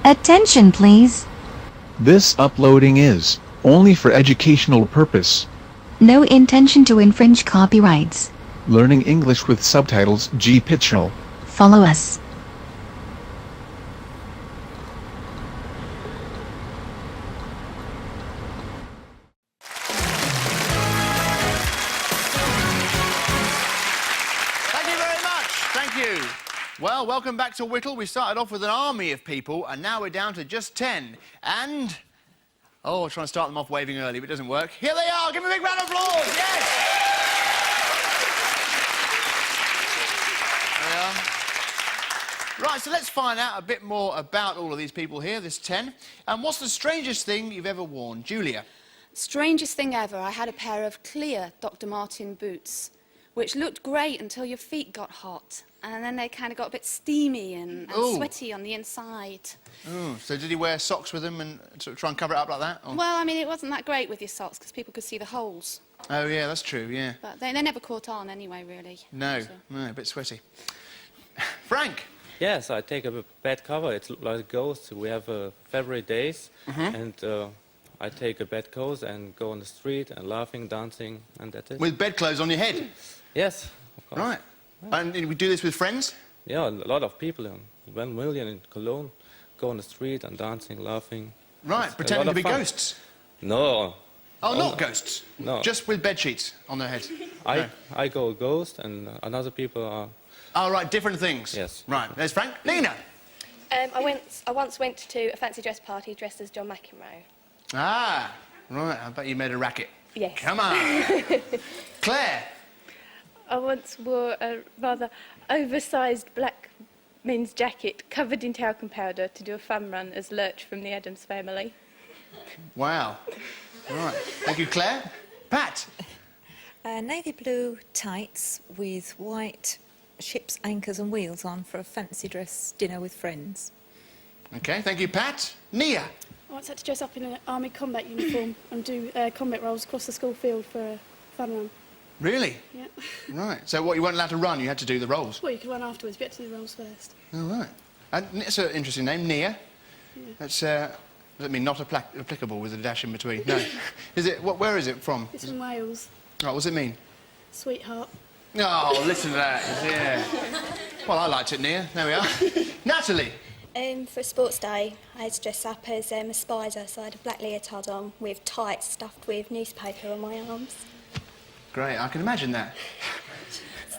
Attention, please. This uploading is only for educational purpose. No intention to infringe copyrights. Learning English with subtitles GPITRAL. Follow us. Well, welcome back to Whittle. We started off with an army of people, and now we're down to just 10. And... oh, I'm trying to start them off waving early, but it doesn't work. Here they are! Give them a big round of applause! Yes! There they are. Right, so let's find out a bit more about all of these people here, this 10. And what's the strangest thing you've ever worn? Julia? Strangest thing ever, I had a pair of clear Dr. Martin boots, which looked great until your feet got hot. And then they kind of got a bit steamy and sweaty on the inside. Oh, so did he wear socks with them and sort of try and cover it up like that? Or? Well, I mean, it wasn't that great with your socks because people could see the holes. Oh, yeah, that's true, yeah. But they never caught on anyway, really. No, so. No, a bit sweaty. Frank? Yes, I take a bad cover. It's like a ghost. We have February days, and I take a bed clothes and go on the street and laughing, dancing, and that's it. With bedclothes on your head? Yes, of course. Right. And we do this with friends? Yeah, a lot of people, 1 million in Cologne, go on the street and dancing, laughing. Right, pretending to be ghosts? No. Oh, not ghosts? No. Just with bed sheets on their heads? I go a ghost and another people are... Oh, right, different things? Yes. Right, there's Frank. Nina? I once went to a fancy dress party dressed as John McEnroe. Ah, right, I bet you made a racket. Yes. Come on. Claire? I once wore a rather oversized black men's jacket covered in talcum powder to do a fun run as Lurch from the Addams Family. Wow. Right. Thank you, Claire. Pat? Navy blue tights with white ship's anchors and wheels on for a fancy dress dinner with friends. OK, thank you, Pat. Nia? I once had to dress up in an army combat uniform and do combat rolls across the school field for a fun run. Really? Yeah. Right. So what, you weren't allowed to run, you had to do the rolls? Well, you could run afterwards, but you had to do the rolls first. Oh, right. And it's an interesting name, Nia. Yeah. That's, does it mean not applicable with a dash in between? No. Is it, where is it from? It's from Wales. Oh, what does it mean? Sweetheart. Oh, listen to that, yeah. Well, I liked it, Nia. There we are. Natalie? For a sports day, I had to dress up as a spider, so I had a black leotard on with tights stuffed with newspaper on my arms. Great, I can imagine that.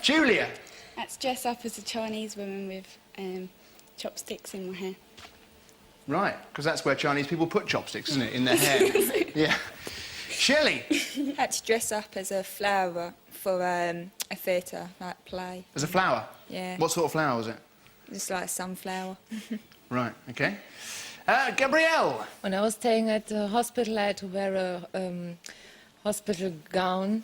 Julia? That's dress up as a Chinese woman with chopsticks in my hair. Right, because that's where Chinese people put chopsticks, isn't it, in their hair? Yeah. Shelley? Had to dress up as a flower for a theatre, like play. As a flower? Yeah. What sort of flower was it? Just like a sunflower. Right, OK. Gabrielle? When I was staying at the hospital, I had to wear a hospital gown.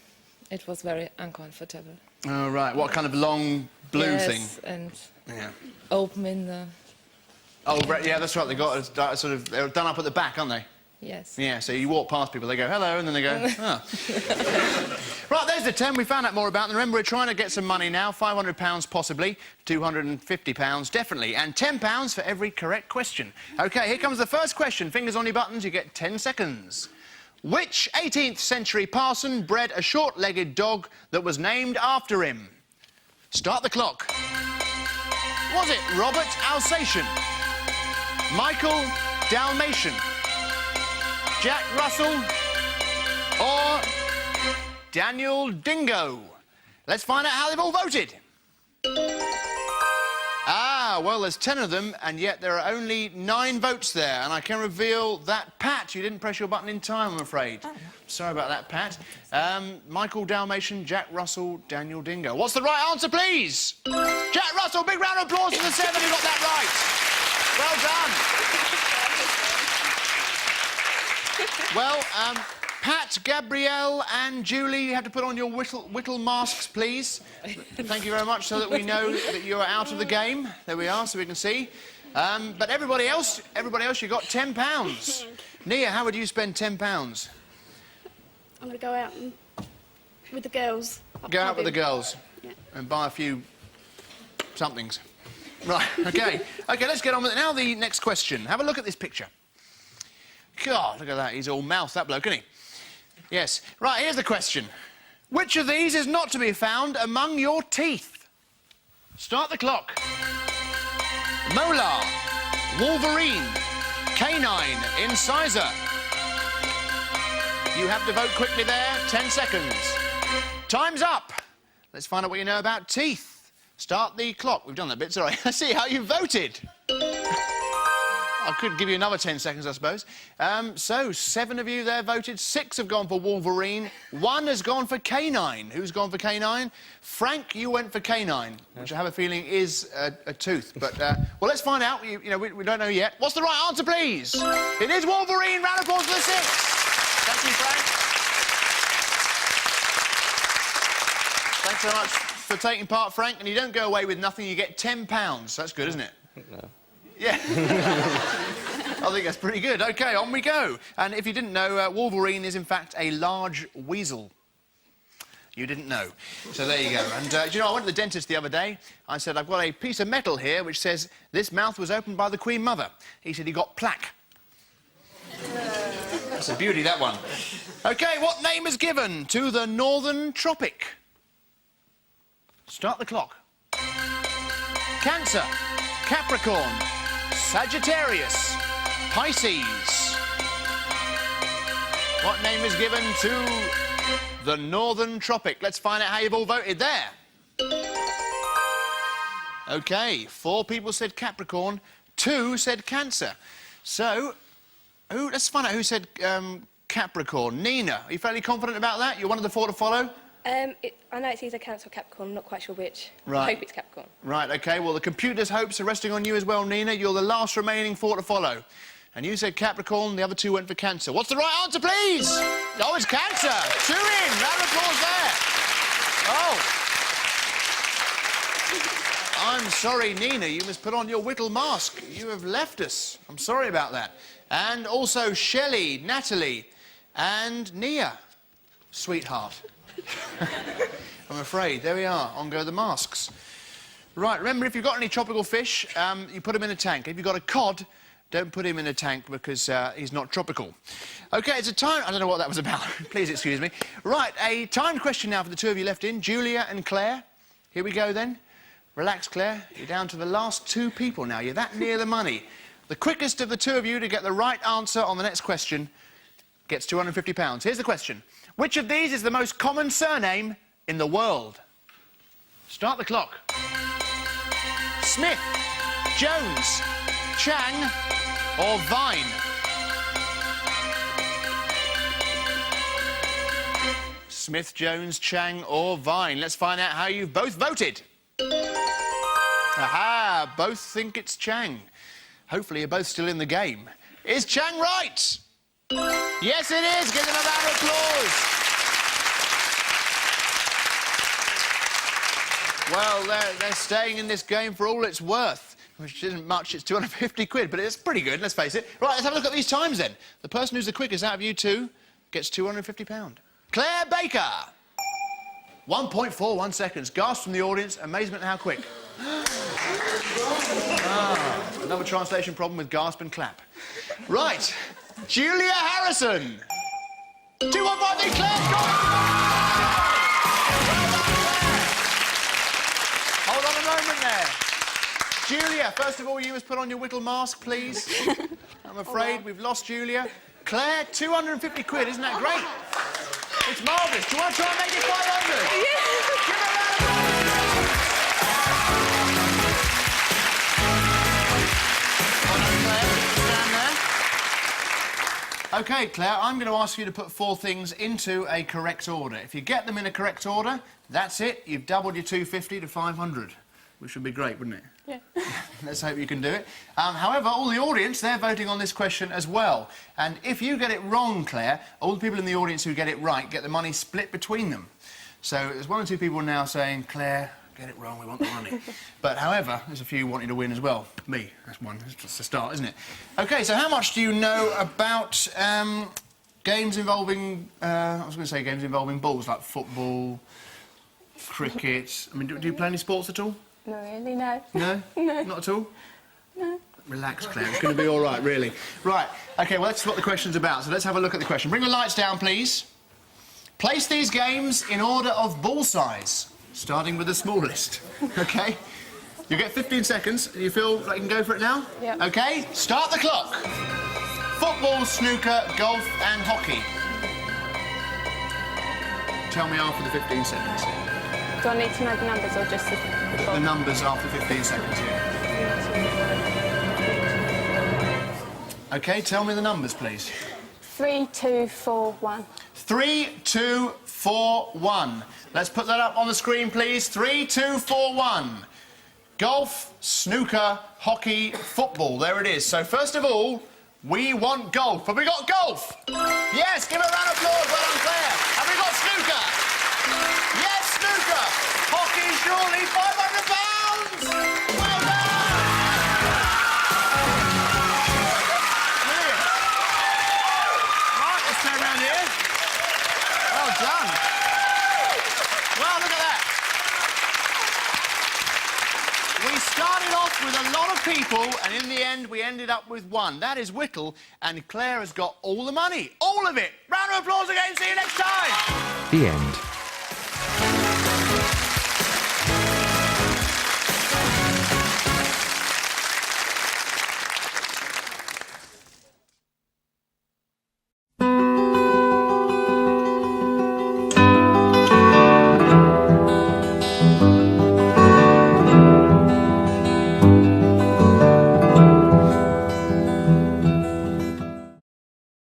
It was very uncomfortable. Oh, right. What kind of long blue thing? Yes, and Yeah. open in the... Oh, right, yeah, that's right. They got a sort of... They're done up at the back, aren't they? Yes. Yeah, so you walk past people, they go, hello, and then they go, oh. Right, there's the 10. We found out more about them. Remember, we're trying to get some money now. £500 possibly, £250 definitely, and £10 for every correct question. OK, here comes the first question. Fingers on your buttons, you get 10 seconds. Which 18th century parson bred a short-legged dog that was named after him? Start the clock. Was it Robert Alsatian, Michael Dalmatian, Jack Russell, or Daniel Dingo? Let's find out how they've all voted. Ah, well, there's 10 of them, and yet there are only 9 votes there. And I can reveal that, Pat, you didn't press your button in time, I'm afraid. Oh. Sorry about that, Pat. Michael Dalmatian, Jack Russell, Daniel Dingo. What's the right answer, please? Jack Russell, big round of applause for the 7 who got that right. Well done. Well, Pat, Gabrielle and Julie, you have to put on your Whittle masks, please. Thank you very much, so that we know that you are out of the game. There we are, so we can see. But everybody else, you got £10. Nia, how would you spend £10? I'm going to go out with the girls. Go out with the girls? Yeah. And buy a few somethings. Right, OK. OK, let's get on with it now. The next question. Have a look at this picture. God, look at that. He's all mouth, that bloke, isn't he? Yes. Right, here's the question. Which of these is not to be found among your teeth? Start the clock. Molar, wolverine, canine, incisor. You have to vote quickly there. 10 seconds. Time's up. Let's find out what you know about teeth. Start the clock. We've done that bit, sorry. Let's see how you voted. I could give you another 10 seconds, I suppose. So, 7 of you there voted. 6 have gone for wolverine. 1 has gone for canine. Who's gone for canine? Frank, you went for canine, which I have a feeling is a tooth. But, well, let's find out. You know, we don't know yet. What's the right answer, please? It is wolverine. Round of applause for the 6. Thank you, Frank. Thanks very much for taking part, Frank. And you don't go away with nothing. You get £10. That's good, isn't it? No. Yeah. I think that's pretty good. OK, on we go. And if you didn't know, wolverine is, in fact, a large weasel. You didn't know. So there you go. And, do you know, I went to the dentist the other day. I said, I've got a piece of metal here which says this mouth was opened by the Queen Mother. He said he got plaque. That's a beauty, that one. OK, what name is given to the Northern Tropic? Start the clock. Cancer, Capricorn, Sagittarius, Pisces. What name is given to the Northern Tropic? Let's find out how you've all voted there. OK, 4 people said Capricorn, 2 said Cancer. So, let's find out who said Capricorn. Nina, are you fairly confident about that? You're one of the 4 to follow? I know it's either Cancer or Capricorn, I'm not quite sure which. Right. I hope it's Capricorn. Right, OK, well, the computer's hopes are resting on you as well, Nina. You're the last remaining 4 to follow. And you said Capricorn, the other 2 went for Cancer. What's the right answer, please? Oh, it's Cancer. 2 in. Round of applause there. Oh. I'm sorry, Nina, you must put on your Whittle mask. You have left us. I'm sorry about that. And also Shelley, Natalie, and Nia. Sweetheart. I'm afraid. There we are. On go the masks. Right, remember, if you've got any tropical fish, you put them in a tank. If you've got a cod, don't put him in a tank because he's not tropical. OK, it's a time... I don't know what that was about. Please excuse me. Right, a timed question now for the 2 of you left in, Julia and Claire. Here we go, then. Relax, Claire. You're down to the last 2 people now. You're that near the money. The quickest of the 2 of you to get the right answer on the next question gets £250. Here's the question. Which of these is the most common surname in the world? Start the clock. Smith, Jones, Chang or Vine? Smith, Jones, Chang or Vine. Let's find out how you've both voted. Aha, both think it's Chang. Hopefully you're both still in the game. Is Chang right? Yes, it is. Give them a round of applause. Well, they're staying in this game for all it's worth, which isn't much. It's 250 quid, but it's pretty good, let's face it. Right, let's have a look at these times, then. The person who's the quickest out of you 2 gets £250. Claire Baker. 1.41 seconds. Gasp from the audience. Amazement at how quick. Another translation problem with gasp and clap. Right. Julia Harrison. 215, Claire's got it! Hold on a moment there. Julia, first of all, you must put on your Whittle mask, please. I'm afraid we've lost Julia. Claire, 250 quid, isn't that great? It's marvellous. Do you want to try and make it 500? Yeah. Give her a round of applause. OK, Claire, I'm going to ask you to put 4 things into a correct order. If you get them in a correct order, that's it. You've doubled your 250 to 500, which would be great, wouldn't it? Yeah. Let's hope you can do it. However, all the audience, they're voting on this question as well. And if you get it wrong, Claire, all the people in the audience who get it right get the money split between them. So there's 1 or 2 people now saying, Claire, get it wrong, we want the money. But, however, there's a few wanting to win as well. Me, that's one. That's just a start, isn't it? OK, so how much do you know about games involving... I was going to say games involving balls, like football, cricket... I mean, do you play any sports at all? Not really, no. No? No. Not at all? No. Relax, Claire. It's going to be all right, really. Right. OK, well, that's what the question's about, so let's have a look at the question. Bring the lights down, please. Place these games in order of ball size, starting with the smallest. OK? You get 15 seconds. You feel like you can go for it now? Yeah. OK, start the clock. Football, snooker, golf and hockey. Tell me after the 15 seconds. Do I need to know the numbers or just The numbers after 15 seconds, yeah. OK, tell me the numbers, please. 3, 2, 4, 1. 3, 2, 4, 1. Let's put that up on the screen, please. 3, 2, 4, 1. Golf, snooker, hockey, football. There it is. So, first of all, we want golf. Have we got golf? Yes, give a round of applause. Well done, Claire. Have we got snooker? Yes, snooker. Hockey, surely, £500. Well done. Brilliant. Right, let's turn around here. Well done. Well, look at that. We started off with a lot of people, and in the end, we ended up with one. That is Whittle, and Claire has got all the money. All of it. Round of applause again. See you next time. The end.